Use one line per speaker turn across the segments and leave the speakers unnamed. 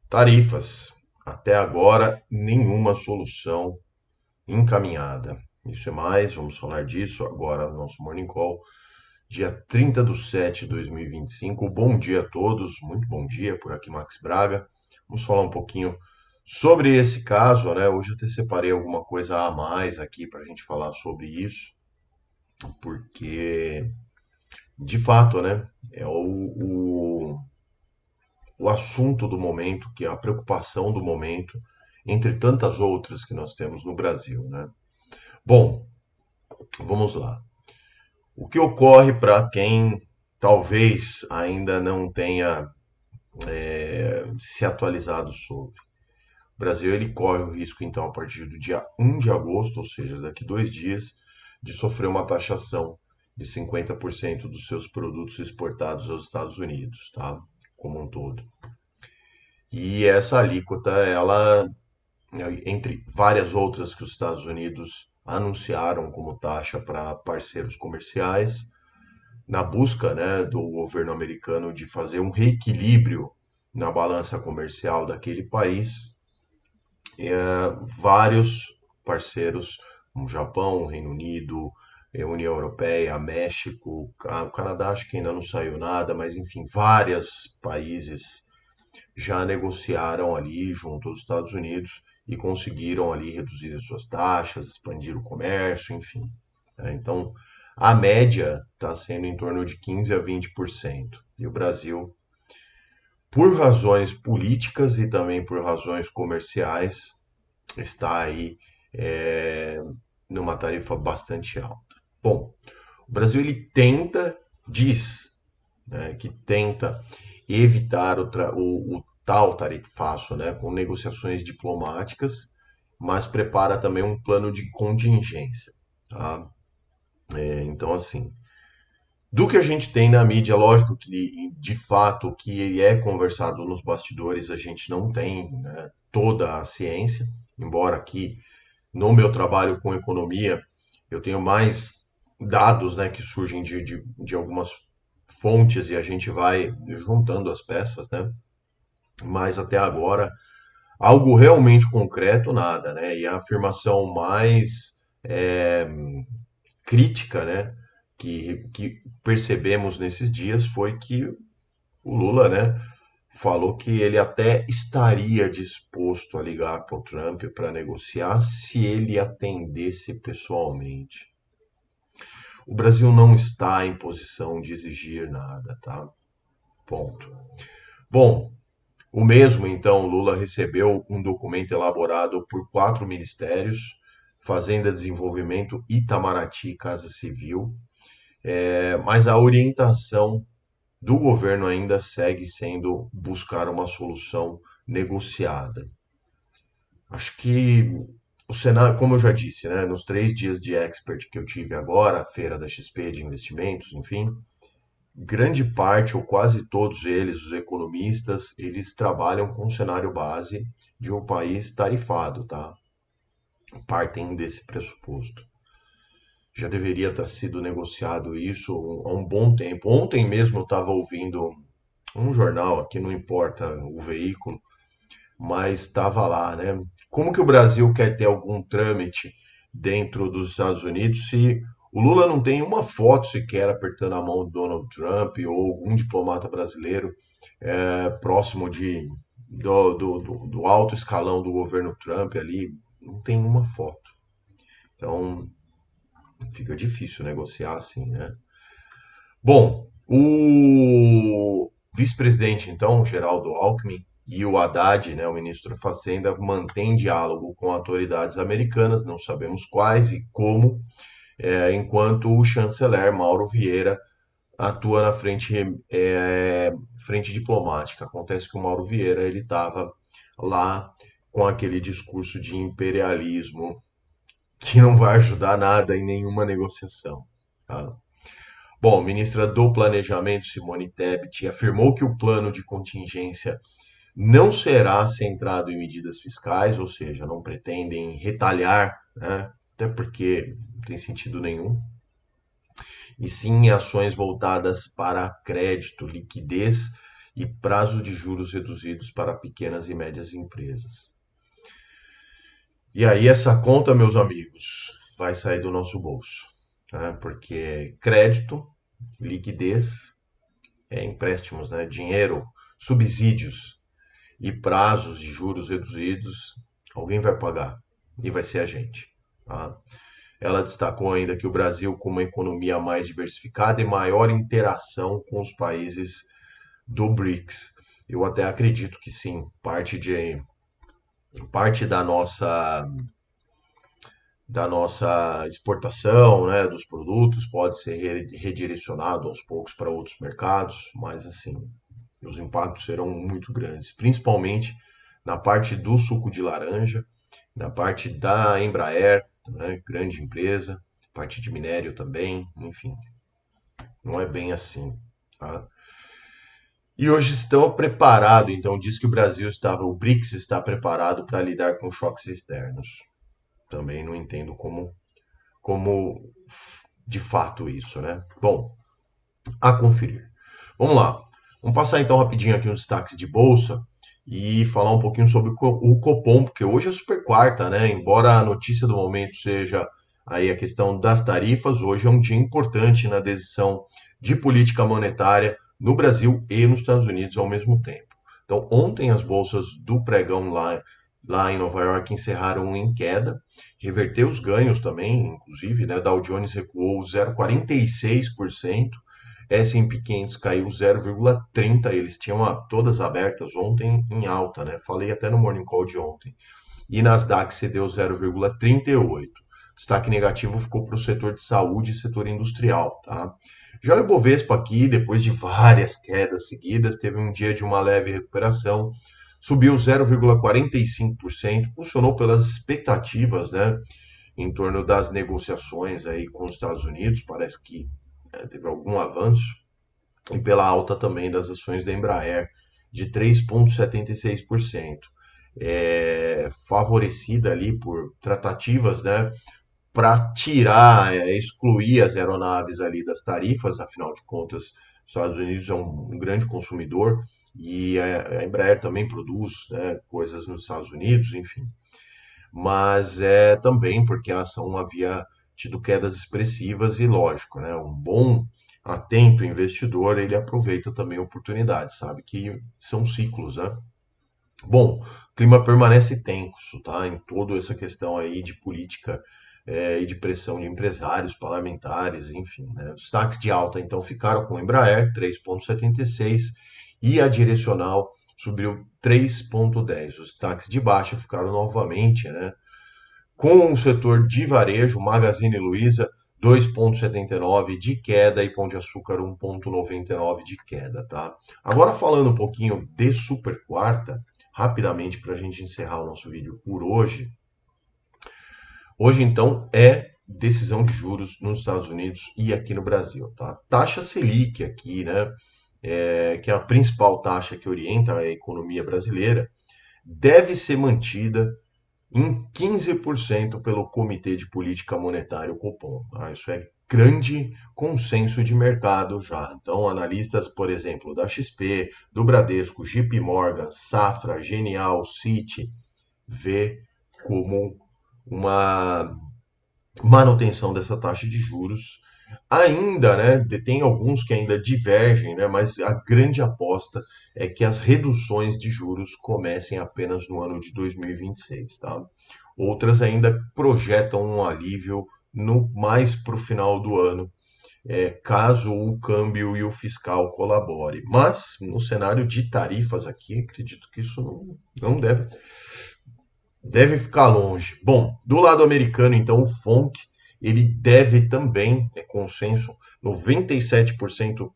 Tarifas. Até agora, nenhuma solução encaminhada. Isso é mais, vamos falar disso agora no nosso Morning Call, dia 30/7/2025. Bom dia a todos, muito bom dia, por aqui Max Braga. Vamos falar um pouquinho sobre esse caso, né? Hoje eu até separei alguma coisa a mais aqui para a gente falar sobre isso, porque de fato, né, é o assunto do momento, que é a preocupação do momento, entre tantas outras que nós temos no Brasil, né? Bom, vamos lá. O que ocorre para quem talvez ainda não tenha se atualizado sobre? O Brasil ele corre o risco, então, a partir do dia 1 de agosto, ou seja, daqui 2 dias, de sofrer uma taxação de 50% dos seus produtos exportados aos Estados Unidos, tá? Como um todo. E essa alíquota, ela, entre várias outras que os Estados Unidos anunciaram como taxa para parceiros comerciais, na busca, né, do governo americano de fazer um reequilíbrio na balança comercial daquele país, vários parceiros, como Japão, Reino Unido, União Europeia, México, o Canadá acho que ainda não saiu nada, mas enfim, vários países já negociaram ali junto aos Estados Unidos e conseguiram ali reduzir as suas taxas, expandir o comércio, enfim. Então, a média está sendo em torno de 15 a 20%. E o Brasil, por razões políticas e também por razões comerciais, está aí é, numa tarifa bastante alta. Bom, o Brasil ele tenta, diz, né, que tenta evitar o tal tarifaço, né, com negociações diplomáticas, mas prepara também um plano de contingência. Tá? Então, assim, do que a gente tem na mídia, lógico que de fato o que é conversado nos bastidores a gente não tem, né, toda a ciência, embora aqui no meu trabalho com economia eu tenho mais dados, né, que surgem de algumas fontes e a gente vai juntando as peças, né? Mas até agora, algo realmente concreto, nada, né? E a afirmação mais crítica, né, que percebemos nesses dias foi que o Lula, né, falou que ele até estaria disposto a ligar para o Trump para negociar se ele atendesse pessoalmente. O Brasil não está em posição de exigir nada, tá? Ponto. Bom, o mesmo, então, Lula recebeu um documento elaborado por 4 ministérios: Fazenda, Desenvolvimento, Itamaraty e Casa Civil, mas a orientação do governo ainda segue sendo buscar uma solução negociada. Acho que o cenário, como eu já disse, né, nos 3 dias de expert que eu tive agora, a feira da XP de investimentos, enfim, grande parte ou quase todos eles, os economistas, eles trabalham com o cenário base de um país tarifado, tá? Partem desse pressuposto. Já deveria ter sido negociado isso há um bom tempo. Ontem mesmo eu estava ouvindo um jornal, aqui não importa o veículo, mas estava lá, né? Como que o Brasil quer ter algum trâmite dentro dos Estados Unidos se o Lula não tem uma foto sequer apertando a mão do Donald Trump ou algum diplomata brasileiro próximo do alto escalão do governo Trump ali? Não tem uma foto. Então fica difícil negociar assim, né? Bom, o vice-presidente, então, Geraldo Alckmin, e o Haddad, né, o ministro da Fazenda, mantém diálogo com autoridades americanas, não sabemos quais e como, enquanto o chanceler Mauro Vieira atua na frente diplomática. Acontece que o Mauro Vieira ele estava lá com aquele discurso de imperialismo que não vai ajudar nada em nenhuma negociação. Tá? Bom, a ministra do Planejamento, Simone Tebet, afirmou que o plano de contingência não será centrado em medidas fiscais, ou seja, não pretendem retalhar, né? Até porque não tem sentido nenhum, e sim em ações voltadas para crédito, liquidez e prazo de juros reduzidos para pequenas e médias empresas. E aí essa conta, meus amigos, vai sair do nosso bolso, tá? Porque crédito, liquidez, empréstimos, né? Dinheiro, subsídios e prazos de juros reduzidos, alguém vai pagar e vai ser a gente, tá? Ela destacou ainda que o Brasil, com uma economia mais diversificada e maior interação com os países do BRICS, eu até acredito que sim, parte da nossa exportação, né, dos produtos pode ser redirecionado aos poucos para outros mercados, mas assim, os impactos serão muito grandes, principalmente na parte do suco de laranja, na parte da Embraer, né, grande empresa, parte de minério também, enfim, não é bem assim, tá? E hoje estão preparados, então diz que o BRICS está preparado para lidar com choques externos. Também não entendo como de fato isso, né? Bom, a conferir. Vamos lá. Vamos passar então rapidinho aqui uns destaques de bolsa e falar um pouquinho sobre o Copom, porque hoje é super quarta, né? Embora a notícia do momento seja aí a questão das tarifas, hoje é um dia importante na decisão de política monetária no Brasil e nos Estados Unidos ao mesmo tempo. Então, ontem as bolsas do pregão lá em Nova York encerraram em queda, reverteu os ganhos também, inclusive, né? Dow Jones recuou 0,46%, S&P 500 caiu 0,30%, eles tinham todas abertas ontem em alta, né? Falei até no Morning Call de ontem. E Nasdaq cedeu 0,38%. Destaque negativo ficou para o setor de saúde e setor industrial, tá? Já o Ibovespa aqui, depois de várias quedas seguidas, teve um dia de uma leve recuperação, subiu 0,45%, funcionou pelas expectativas, né, em torno das negociações aí com os Estados Unidos, parece que teve algum avanço, e pela alta também das ações da Embraer, de 3,76%, favorecida ali por tratativas, né, para tirar, excluir as aeronaves ali das tarifas, afinal de contas, os Estados Unidos é um grande consumidor e a Embraer também produz, né, coisas nos Estados Unidos, enfim. Mas é também porque a ação havia tido quedas expressivas e, lógico, né, um bom, atento investidor, ele aproveita também oportunidades, sabe que são ciclos, né? Bom, o clima permanece tenso, tá? Em toda essa questão aí de política e de pressão de empresários, parlamentares, enfim, né? Os destaques de alta, então, ficaram com a Embraer, 3,76, e a Direcional subiu 3,10. Os destaques de baixa ficaram novamente, né, com o setor de varejo, Magazine Luiza, 2,79 de queda e Pão de Açúcar 1,99 de queda, tá? Agora falando um pouquinho de super quarta, rapidamente para a gente encerrar o nosso vídeo por hoje. Hoje então é decisão de juros nos Estados Unidos e aqui no Brasil, tá? Taxa Selic aqui, né? Que é a principal taxa que orienta a economia brasileira, deve ser mantida em 15% pelo Comitê de Política Monetária, o Copom. Tá? Isso é grande consenso de mercado já. Então, analistas, por exemplo, da XP, do Bradesco, JP Morgan, Safra, Genial, Citi, vê como uma manutenção dessa taxa de juros. Ainda, né, tem alguns que ainda divergem, né, mas a grande aposta é que as reduções de juros comecem apenas no ano de 2026, tá? Outras ainda projetam um alívio no mais para o final do ano, caso o câmbio e o fiscal colabore. Mas no cenário de tarifas aqui, acredito que isso não deve ficar longe. Bom, do lado americano, então, o FONC, ele deve também, é consenso, 97%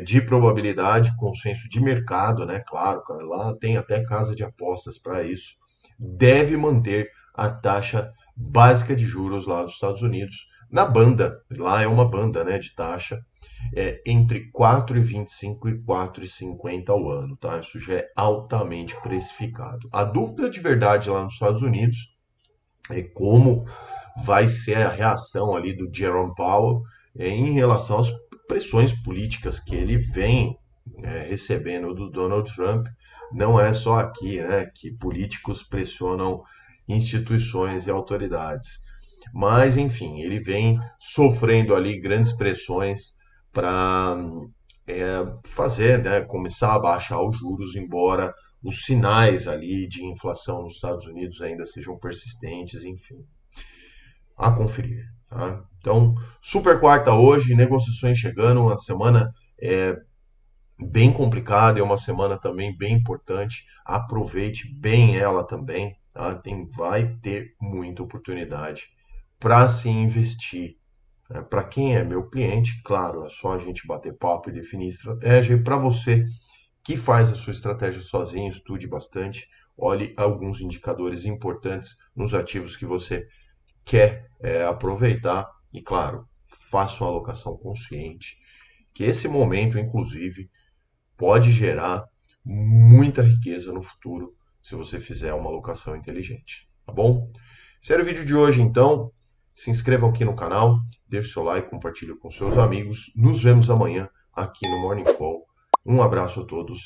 de probabilidade, consenso de mercado, né? Claro, lá tem até casa de apostas para isso. Deve manter a taxa básica de juros lá dos Estados Unidos na banda, lá é uma banda, né, de taxa entre 4,25 e 4,50 ao ano, tá? Isso já é altamente precificado. A dúvida de verdade lá nos Estados Unidos é como vai ser a reação ali do Jerome Powell em relação às pressões políticas que ele vem recebendo do Donald Trump. Não é só aqui, né, que políticos pressionam instituições e autoridades. Mas, enfim, ele vem sofrendo ali grandes pressões para fazer, né, começar a baixar os juros, embora os sinais ali de inflação nos Estados Unidos ainda sejam persistentes, enfim, a conferir. Tá? Então, super quarta hoje, negociações chegando, uma semana bem complicada, é uma semana também bem importante. Aproveite bem ela também, tá? Vai ter muita oportunidade para se investir. Para quem é meu cliente, claro, é só a gente bater papo e definir estratégia. E para você que faz a sua estratégia sozinho, estude bastante, olhe alguns indicadores importantes nos ativos que você quer aproveitar e, claro, faça uma alocação consciente, que esse momento, inclusive, pode gerar muita riqueza no futuro se você fizer uma alocação inteligente, tá bom? Esse era o vídeo de hoje, então. Se inscrevam aqui no canal, deixe seu like, compartilhe com seus amigos. Nos vemos amanhã aqui no Morning Call. Um abraço a todos.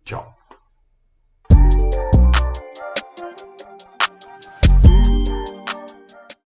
Tchau.